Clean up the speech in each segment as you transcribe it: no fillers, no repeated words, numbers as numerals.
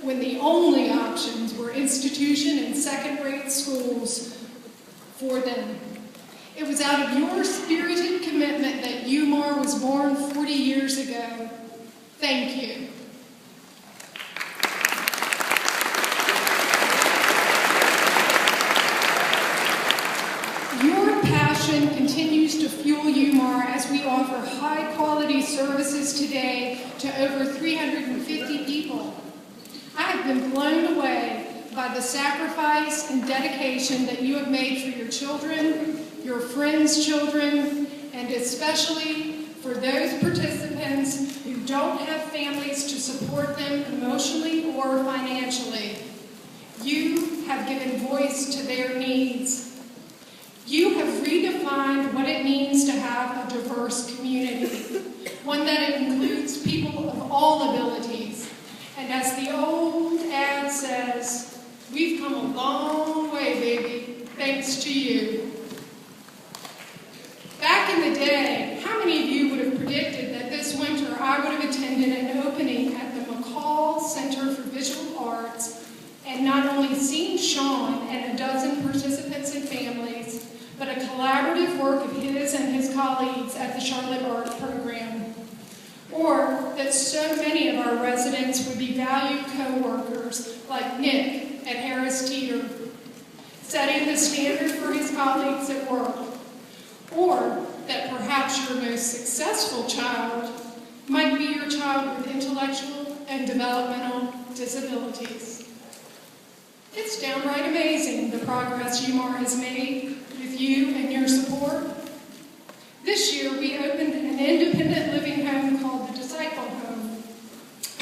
when the only options were institution and second-rate schools for them. It was out of your spirited commitment that UMAR was born 40 years ago. Thank you. Your passion continues to fuel UMAR as we offer high-quality services today to over 350 people. I have been blown away by the sacrifice and dedication that you have made for your children, your friends' children, and especially for those participants who don't have families to support them emotionally or financially. You have given voice to their needs. You have redefined what it means to have a diverse community, one that includes people of all abilities. And as the old ad says, we've come a long way, baby, thanks to you. Back in the day, how many of you would have predicted that this winter I would have attended an opening at the McCall Center for Visual Arts and not only seen Sean and a dozen participants and families, but a collaborative work of his and his colleagues at the Charlotte Art Program? Or that so many of our residents would be valued co-workers like Nick at Harris Teeter, setting the standard for his colleagues at work. Or that perhaps your most successful child might be your child with intellectual and developmental disabilities. It's downright amazing the progress UMAR has made with you and your support. This year we opened an independent living home called the Disciple Home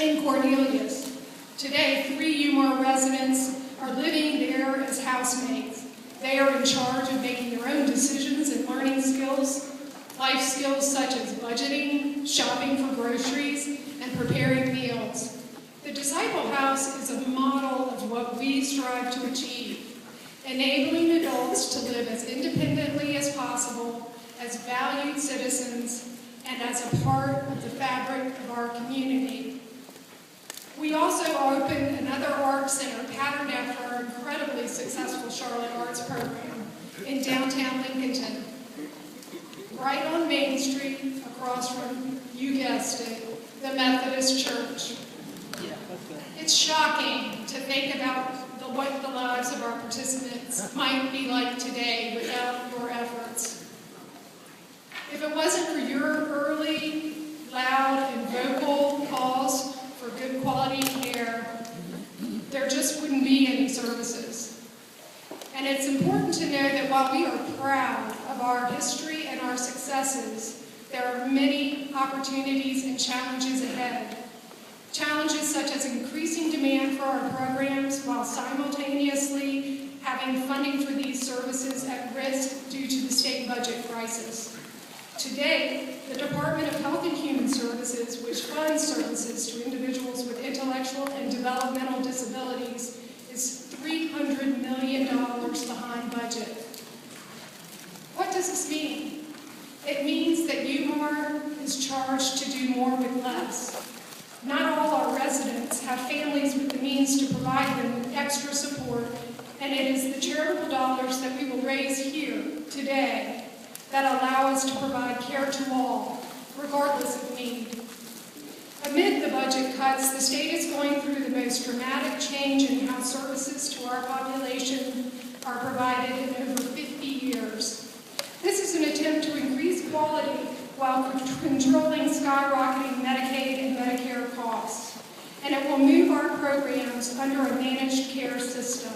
in Cornelius. Today, 3 UMAR residents are living there as housemates. They are in charge of making their own decisions and learning skills, life skills such as budgeting, shopping for groceries, and preparing meals. The Disciple House is a model of what we strive to achieve, enabling adults to live as independently as possible, as valued citizens, and as a part of the fabric of our community. We also opened another art center patterned after our incredibly successful Charlotte Arts Program in downtown Lincolnton, right on Main Street, across from, you guessed it, the Methodist Church. It's shocking to think about what the lives of our participants might be like today without your efforts. If it wasn't for your early, loud, and vocal calls for good quality care, there just wouldn't be any services. And it's important to know that while we are proud of our history and our successes, there are many opportunities and challenges ahead. Challenges such as increasing demand for our programs while simultaneously having funding for these services at risk due to the state budget crisis. Today, the Department of Health and Human Services, which funds services to individuals with intellectual and developmental disabilities, is $300 million behind budget. What does this mean? It means that UMAR is charged to do more with less. Not all our residents have families with the means to provide them with extra support, and it is the charitable dollars that we will raise here today that allow us to provide care to all, regardless of need. Amid the budget cuts, the state is going through the most dramatic change in how services to our population are provided in over 50 years. This is an attempt to increase quality while controlling skyrocketing Medicaid and Medicare costs, and it will move our programs under a managed care system.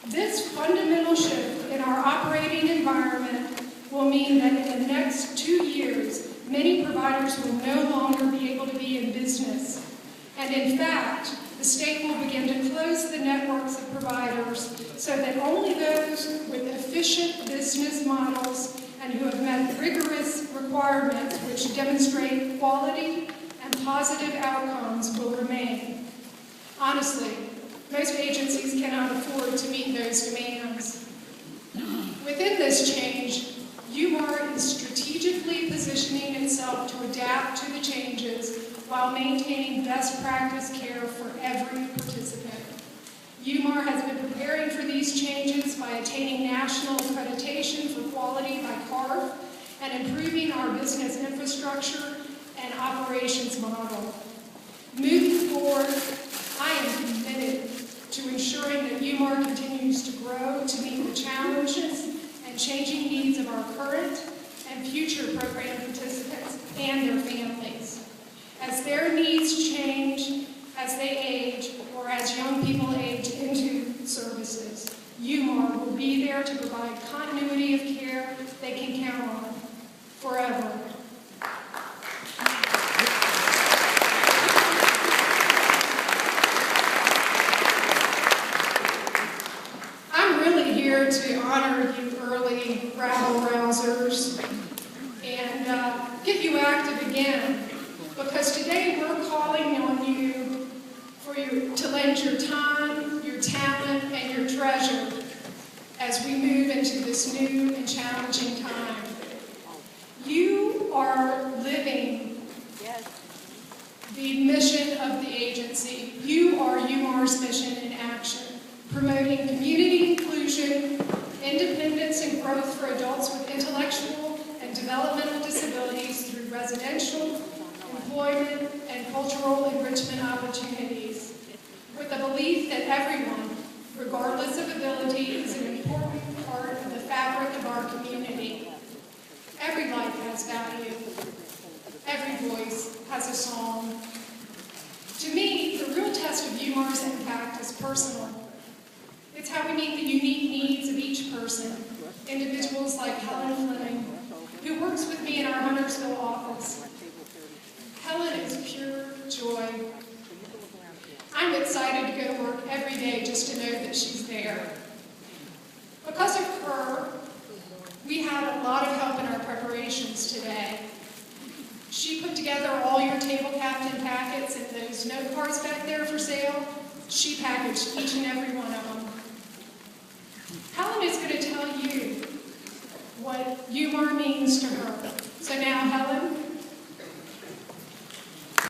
This fundamental shift in our operating environment will mean that in the next 2 years, many providers will no longer be able to be in business. And in fact, the state will begin to close the networks of providers so that only those with efficient business models and who have met rigorous requirements which demonstrate quality and positive outcomes will remain. Honestly, most agencies cannot afford to meet those demands. Within this change, UMAR is strategically positioning itself to adapt to the changes while maintaining best practice care for every participant. UMAR has been preparing for these changes by attaining national accreditation for quality by CARF and improving our business infrastructure and operations model. Moving forward, I am committed to ensuring that UMAR continues to grow to meet the challenges and changing needs of our current and future program participants and their families. As their needs change, as they age, or as young people age into services, UMAR will be there to provide continuity of care they can count on forever. I'm really here to honor you early rabble-rousers and get you active again, because today we're calling on you to lend your time, your talent, and your treasure as we move into this new and challenging time. You are living the mission of the agency. You are UMAR's mission in action, promoting community inclusion, independence, and growth for adults with intellectual and developmental disabilities through residential, employment, and cultural enrichment opportunities, with the belief that everyone, regardless of ability, is an important part of the fabric of our community. Every life has value. Every voice has a song. To me, the real test of UMAR's impact is personal. It's how we meet the unique needs of each person. Individuals like Helen Fleming, who works with me in our Huntersville office. Helen is pure joy. I'm excited to go to work every day just to know that she's there. Because of her, we had a lot of help in our preparations today. She put together all your table captain packets and those note cards back there for sale. She packaged each and every one of them. Helen is going to tell you what UMAR means to her. So now, Helen,